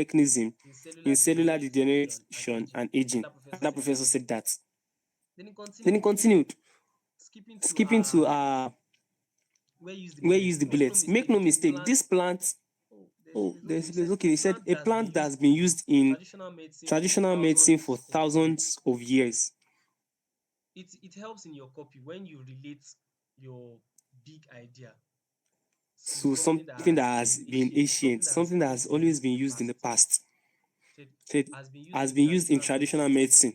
mechanism in cellular in cellular degeneration and degeneration aging. and And aging. that professor And that said that. professor said that. Then he Then he continued, continued, skipping to skipping to where use the where use bullets. the Make no bullets. Make mistake, no this mistake, plant, this plant, oh, there's a oh, place. Okay, there's he a place. said Okay, a they said plant a that's been plant that's used been in used in traditional medicine for traditional medicine for thousands of years. thousands of years. It helps in your copy when you relate your big idea to So something something that that has has been been ancient, ancient, something that has something that always has been always used been in the used in the past. past. Said Said has been used has in been used in traditional medicine traditional medicine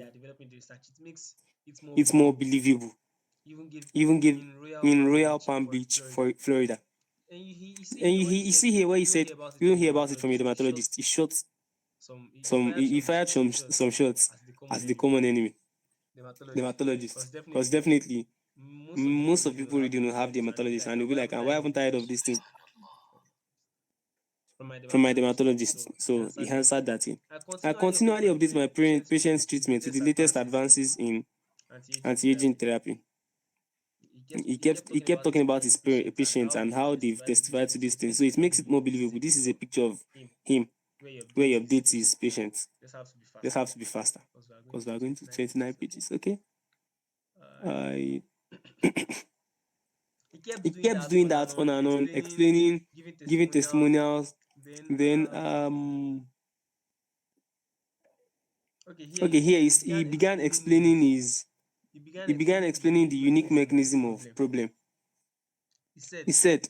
they are developing the research, it makes it more It's more believable. believable. Even give Even give in Royal in Palm Royal Beach Palm for Beach, Florida. for Florida. And you see And here when he you said see here where he you don't said hear about it you don't from a hear about it from a dermatologist. He shot dermatologist. He shot he he fired fired some some shots shots at the common as the enemy, common enemy, dermatologist. dermatologist. Because Because definitely definitely most of people most of reading will people have reading will have dermatologists and they'll be dermatologists like, and they'll be why like, haven't "Ah, I why even haven't I heard heard of these things from my from my dermatologist? dermatologist?" So he So he answered that. answered that in. I I continually update continually my update my patient's with the treatment with latest the latest advances advances in in anti-aging anti-aging therapy. therapy. He kept He talking kept about his talking about his patients and patients how and they've how they've testified to these testified to things. So these it things. makes So it it more makes it more believable. This is believable. a This is picture a of picture of him him where he where he updates his updates his patients. patients. Let's have to be Just faster have to be faster because we are going because we to are going to 29 29 pages. Okay. pages. Okay. Uh, I kept He doing kept that doing on and that on on, and on, explaining, explaining, giving giving testimonials. testimonials. Then Then okay, here okay, he here said is he began he began he began explaining the explaining the unique unique mechanism of mechanism of problem. problem. He said, He said,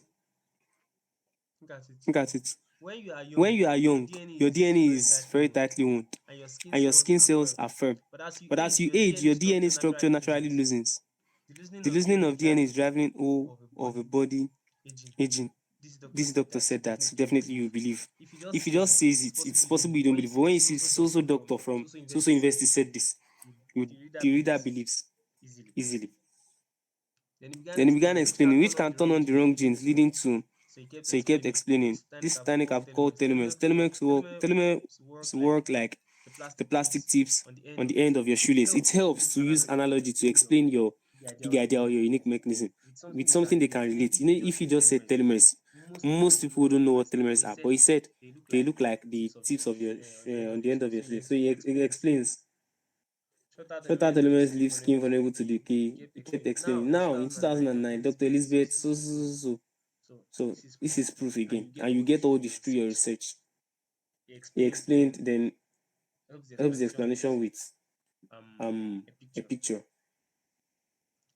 look at it. look at it. When you are When young, you are your young, DNA your is DNA very is tightly very wound tightly wound and your skin and your cells skin are cells firm. are firm. But as you But as age, you your age, DNA your structure DNA structure naturally naturally loosens. loosens. The loosening The of loosening DNA is of DNA is driving driving O of a of a body body aging. aging. This doctor This said doctor that, so said that, so definitely you definitely believe. you believe. If he just If he says just it, says it's it, possible it's you don't possible you believe. don't When you believe. see But when you so see so so so doctor doctor from from so so so so university said university this, said this, you, you the reader the reader believes believes easily. easily. Then he began Then he began explaining which can explaining which turn on can the turn wrong on the genes wrong leading genes to. leading to. So he kept So he kept explaining explaining this tiny this have tiny called cap called telomeres. telomeres. Telomeres Telomeres work like work like the the plastic plastic tips tips on the end on of the your end of your shoelace. It shoelace. It helps to helps use to use analogy to analogy to explain your explain your the idea of big your idea or unique your unique mechanism mechanism with something with they can something they relate. can You know, relate. if you just If you say just said telomeres, telomeres, most people don't don't know know what what But telomeres he are. But said he said they look they like look like the the tips of tips of your on the end on of the your end of sleeve. your So sleeve. So he he explains explains. shorter Shorter telomeres leave telomeres skin leave skin unable to unable to decay. decay. He kept He kept explaining. Now explaining. in Now in 2009, Dr. 2009, Dr. Elizabeth so Elizabeth so so so. So So this is this proof is proof and again, you get and you all this get all through your this through your research. research. He He explained, explained, then then helps the helps the explanation explanation with with a a picture. picture.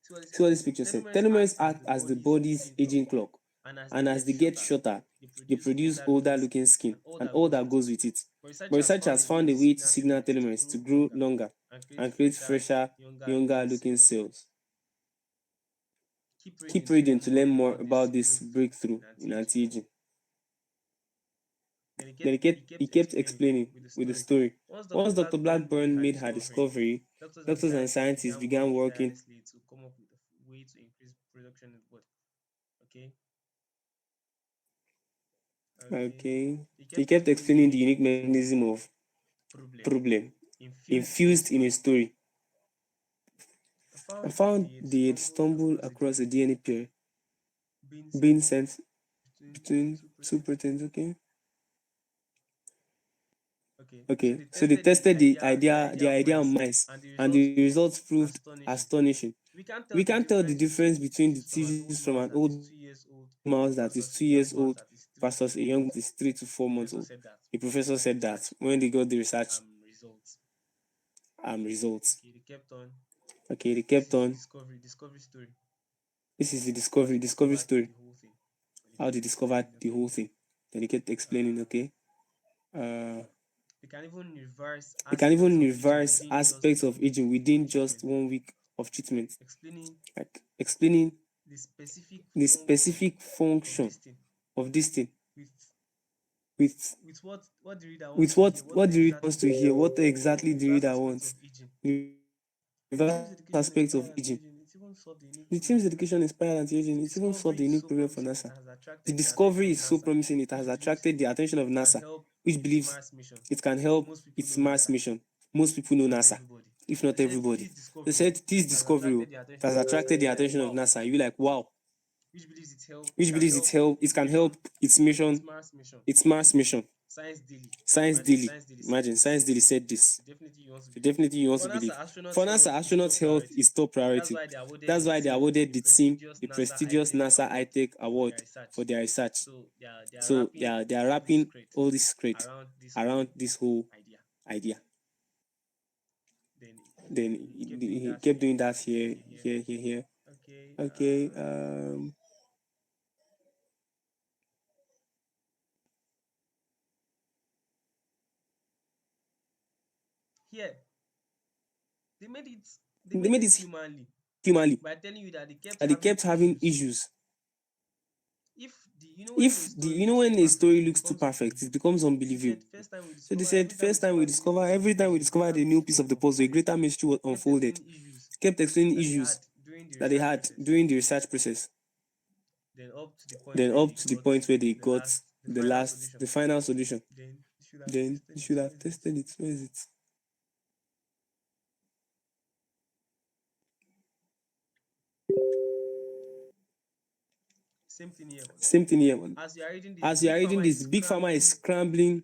See what this See what picture this said. picture said. Telomeres act Telomeres as act the as the body's body's aging clock. aging clock, And as they and as get they get shorter, shorter, they they produce produce older looking older looking skin skin, and all and that all goes that with it. goes with it. But But researchers research found has a way found to a way to signal signal telomeres to telomeres to grow grow longer longer and and create fresher, fresher, looking younger looking cells. cells. Keep reading Keep to reading learn to more learn more about this about this breakthrough breakthrough in in anti-aging. anti-aging. Then Then he he kept kept explaining explaining with the with the story. story. Once Dr. Once Dr. Blackburn made Blackburn her made her discovery, discovery, doctors and doctors and scientists scientists began began working working. tirelessly to come up with a way to increase production in the body. Okay, okay. Okay. He He kept kept explaining the explaining the unique unique mechanism of mechanism of problem problem infused in a infused in a story. story. I I found found they had they had stumbled stumbled across a across a DNA pair DNA pair being being sent sent between between two two proteins. proteins. Okay. Okay, so Okay. they So they tested tested the the idea idea on on mice, mice, and the and results the were results proved astonishing. astonishing. We can't tell We the can't tell the difference difference between the between the tissues from an tissues old from mouse an that is old 2 years old mouse that is versus a two young years mouse old that is three to versus a four young months that old. is 3 to 4 months Professor old. said that The when they professor got the said that research when they got the research results. results. Okay, they kept on. Okay, they This kept is the on. discovery story. This is the How they discovery discovered story. the whole thing. And they How kept they discovered explaining. the Okay, whole thing. Then they kept explaining. uh, Okay, uh, they can even reverse they can aspects even of aging reverse within just aspects of 1 week aging of within just treatment, 1 week of treatment. explaining Like explaining the specific the function specific of function this thing of this thing with with what the reader wants with to hear, what what the reader exactly wants the to hear, what the exactly the reverse reader aspects of wants. aging. The The reverse team's aspects education of inspired aging. anti-aging. It even solved the unique The problem team's for education NASA. inspired anti-aging. The It even solved the discovery is unique so problem for promising it NASA. has The attracted the attention discovery of is so NASA, promising it has which believes attracted the attention of it can NASA, help which its believes Mars mission. it can help Most people its know Mars NASA, mission. Most people know if not NASA, everybody. if So not they said everybody. this They discovery said this has discovery attracted the attention has of NASA. attracted You the be like, attention of wow. NASA. You like, wow, Which believes which can believes help it its can help mission, its its mission, Mars mission. its Mars mission. Science Daily. Science Imagine Daily. Science Daily said Imagine this. Science Daily said this. So definitely you want to So believe. definitely you want For to NASA, believe. astronauts' For NASA, health is astronauts' top health priority. is top That's priority. why they awarded That's the why they team awarded the the team prestigious the NASA prestigious iTech NASA Award iTech for their Award research. for their research. So they are So wrapping they are all this wrapping secret all this secret around this around whole this whole idea. idea. Then Then he kept doing he that kept here, doing that here, here, here. here, here, here. Okay. Okay. Here they made it. They They made made it it humanly humanly by telling you that they kept that they having kept having issues. issues. If the when a If the story looks too when a perfect, story it looks too becomes perfect, it unbelievable. becomes They said unbelievable. first time we So they discover said, every time we first time discover a new piece of the every time we puzzle, a discovered greater a new mystery piece of was the puzzle, a unfolded. greater mystery was Kept unfolded. explaining issues Kept explaining that they issues had during the that they research had process. during the research process. Then up to the point Then where up they to the got point where they got the final solution. the final solution. Then you should have Then you tested should it. Where have is it? tested it. Where is it? Same thing here. Same thing here. As you are reading this, As you are Big reading Pharma is this, Big Pharma is scrambling scrambling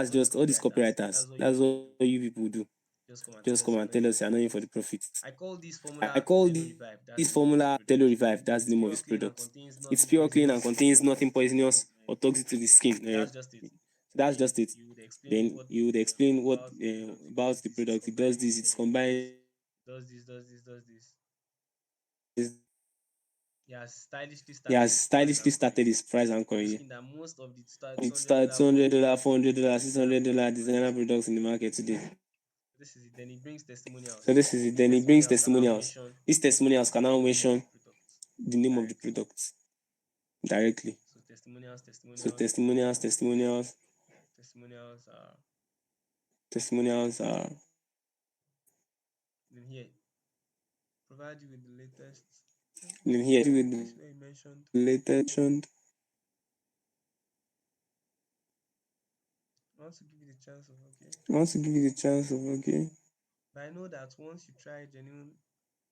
that's just all these That's copywriters. what you That's people what do. you people do. Just come and tell Just us come you're and not in tell for us the you're not in for profit. the profit. I call this I formula call Telo this Revive. That's the name of this formula Telo product. Revive. That's It's the name of pure this clean and product. contains It's nothing pure, clean, and poisonous. contains nothing poisonous or toxic to the skin. That's just it. So that's Then just it. you would explain Then what you would explain what about the product. It about does the this, it product. It does combines this. this, It's it combined. does this, does this, does this. It He has stylishly started has his price stylishly anchoring, started his price anchoring. risking that most of the It starts $200, $200, $400, $400, six designer hundred dollar products on the designer market products in today. the market today. This is it. Then he brings So testimonials. this is it. These Then he brings testimonials can now testimonials. mention These testimonials can the now name of mention the product. the name of the directly. product directly. So testimonials, So testimonials, testimonials, testimonials, testimonials are testimonials are then here. Provide you with the latest. in here There's a with place the where you mentioned. latest. I want to give you the chance of okay. I want to give you the chance of okay. But I know that once you try genuine,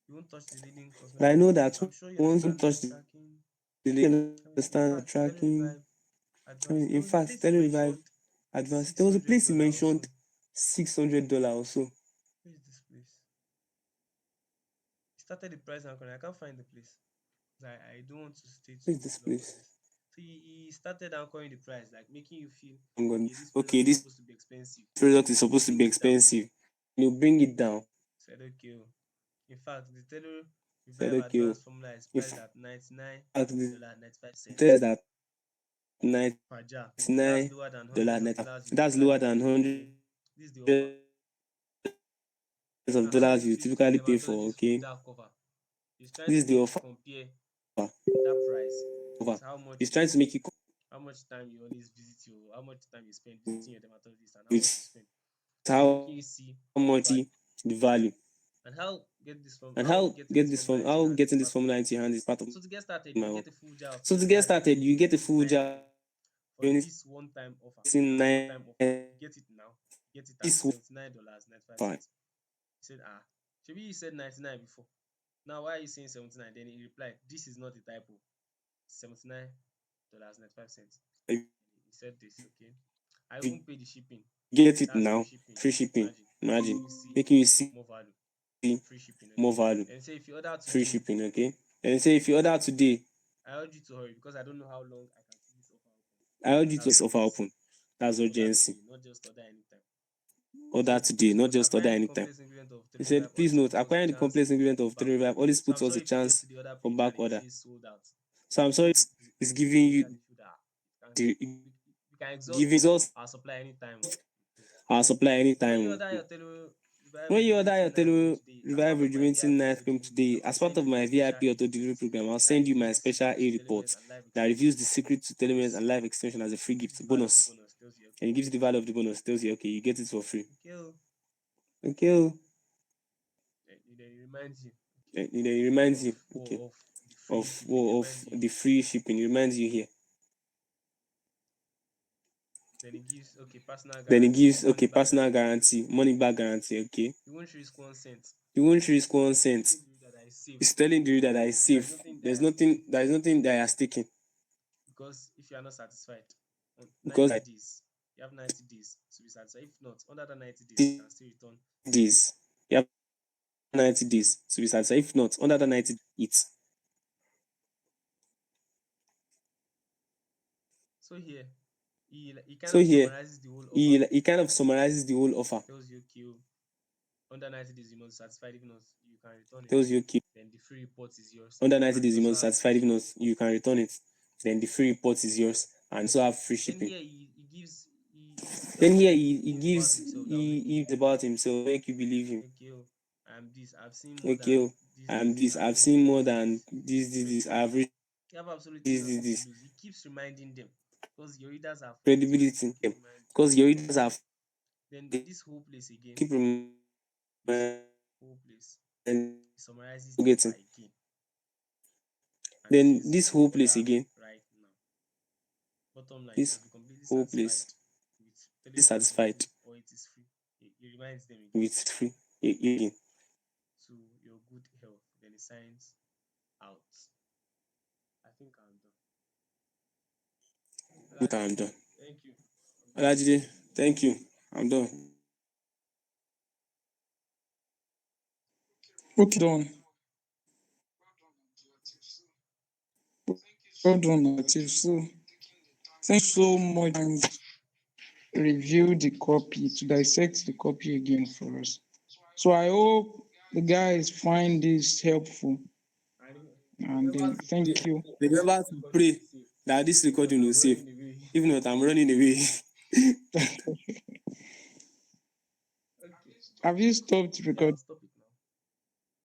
you won't touch the leading But I cosmetic know company. that So I'm sure you once you understand touch tracking. the In understand fact, tracking. Telerevive Advanced. There In was a fact, place you Telerevive mentioned advanced. There six was a hundred place you dollar or mentioned so. $600 or so. Where is this place? He started the price anchoring. I can't find the place. 'Cause I don't want to stay Where is too this long on place? this. So he started anchoring the price, like making you feel I'm going. okay, this Okay, product is this supposed to be expensive. product is Then you supposed to bring be it down. expensive. You bring it down. Said okay. Oh. In fact, the Taylor Said Revive okay. Advanced formula is In priced fact, at the $99.95 test that per jar. That's $99 lower than hundreds of net. dollars you That's typically lower pay than for. Okay. hundreds This is the offer. of And how dollars big you is the typically pay for. dermatologist Okay, folder cover? He's trying this to is the make you offer. compare that price with how It's much trying to make you how much time you always visit you, how much time you spend visiting your dermatologist, and how much you with spend. So he's how making you see the much value. the value And and how how getting get this this formula from into your how hand is getting this part of formula my into work. your hand is part of So to get started, my you work. get a full jar of So to get Telerevive started, Unit you get a full 79 jar again for this one-time offer. That's a one-time offer. $9 You get it now. Get it at this fine. $79.95. He said, maybe you said 99 before. Now why are you saying 79? Then he replied, this is not a typo. $79.95. You He said this, okay. I won't pay the shipping. get it That's free now, shipping. free shipping. Imagine, making Imagine you see making you see more value. Free shipping, more okay. value, And say if you order free today, shipping. Okay, and say if you order today, I urge you to hurry because I don't know how long I can keep this offer open. I urge you to That's this offer urgency. open. That's Order urgency. today, not just order anytime. Order So today, please not note, just order acquiring the anytime. complex ingredient of He Telerevive said, please always note, puts us a acquiring the chance complex ingredient for of back Telerevive order. always So I'm puts us a sorry if you get chance to the other for page back and it order. says sold out. So I'm sorry, it's giving Look you at the shoulder. the We can exhaust giving us our supply anytime. our supply So when you anytime. order your Telerevive When you order your rejuvenating night cream Tele today, as Revive part of my Rejuvenating VIP Night auto Cream delivery program, today, I'll as part send of you my a special VIP auto e-report delivery program, I'll that send you my reveals the special secret to e-report telomeres and life that extension reviews the secret to telomeres bonus. and life extension as a free Gives gift the value of the bonus. bonus. Tells you, And okay, it gives you the value of the bonus, tells you, okay, you get it for free. okay, oh. Okay, oh. Then it reminds you, okay, Then it reminds of you, okay, of the free shipping. It of reminds you the here. free shipping. It reminds you here. Then it gives okay personal Then it guarantee, gives, money okay, back personal guarantee. guarantee, money back guarantee, okay. You won't risk 1 cent. You won't risk 1 cent. Telling you that I save. It's telling you that I There is save. nothing that I There's has taken. nothing, there is nothing that I has taken. Because if you are not satisfied on Because 90 I days, you have 90 days to be satisfied. If not, under the 90 days, you did can still return the money. this. You have 90 days to be satisfied. If not, under the 90 it's So here, he kind so of here summarizes the whole offer. he kind of summarizes the whole offer. Tells you, okay, under 90 days, you must be satisfied. If not, you can return it. Tells you, okay, Then the free report is yours. under 90 And you days you also must be have free satisfied. If not, shipping. you can return it. Then the free report is yours and so Okay. have free Then shipping. here he Then tells here you he things about gives himself that will make you he believe him. about himself, make you believe him. Okay, oh, I am this. I've seen more Okay, than oh, this, I'm this. this. I've I've reached seen more than this. this. I've reached You have absolutely nothing to this. lose. He keeps reminding them because your readers are forgetting. Credibility. Keep reminding. Because your readers have Then this whole place again, keep reminding, this whole place, he summarizes the offer forgetting. again and Then says, this whole place order again, right now. Bottom line, you this must be completely whole satisfied place, with is Telerevive satisfied delivery or it is free. He reminds them again with free again. to your good health. Then he signs out. I think I'm done. Good, I'm Alajide, done. thank you. I'm done. Alajide, thank you. I'm done. Okay, done. Well done, Latif. So, thank you so much and review the copy to dissect the copy again for us. So, I hope the guys find this helpful And and thank you. Remember to pray that this if not, recording will I'm save. running away. If not, I'm running away. Okay. Have you stopped Yeah, I'll recording? stop.